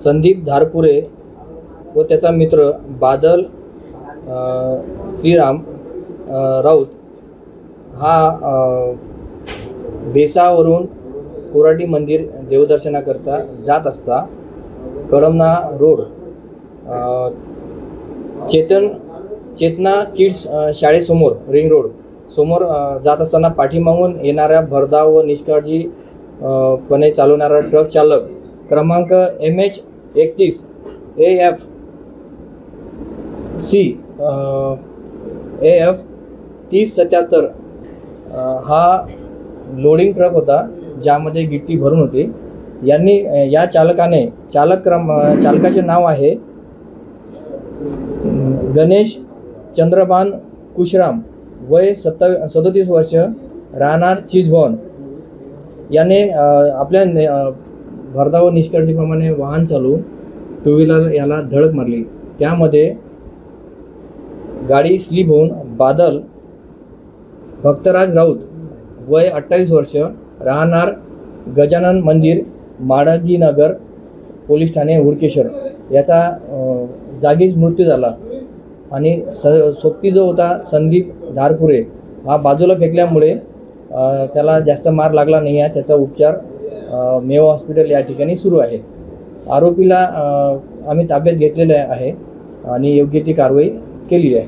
संदीप धारपुरे व त्याचा मित्र बादल श्रीराम राऊत हा बेसावरून कोराडी मंदिर देवदर्शनाकरता जात असता कळमना रोड चेतना किड्स शाळेसमोर रिंग रोड समोर जात असताना पाठीमागून येणाऱ्या भरधाव व निष्काळजीपणे चालवणारा ट्रक चालक क्रमांक MH31 AF 3077 हा लोडिंग ट्रक होता, ज्यामध्ये गिट्टी भरून होती. यांनी या चालकाचे नाव आहे गणेश चंद्रभान कुशराम, वय 37 वर्ष, राहणार चिजभवन. याने आपल्या भरधाव निष्काळजीप्रमाणे वाहन चालू टू व्हीलर याला धडक मारली. त्यामध्ये गाडी स्लिप होऊन बादल भक्तराज राऊत, वय 28 वर्ष, राहणार गजानन मंदिर, माडगीनगर, पोलीस ठाणे, हुडकेश्वर याचा जागीच मृत्यू झाला. आणि सोबती जो होता संदीप धारपुरे हा बाजूला फेकल्यामुळे त्याला जास्त मार लागला नाही आहे. त्याचा उपचार मेवा हॉस्पिटल या ठिकाणी सुरू आहे. आरोपीला आम्ही ताब्यात घेतलेले आहे आणि योग्य ती कारवाई केलेली आहे.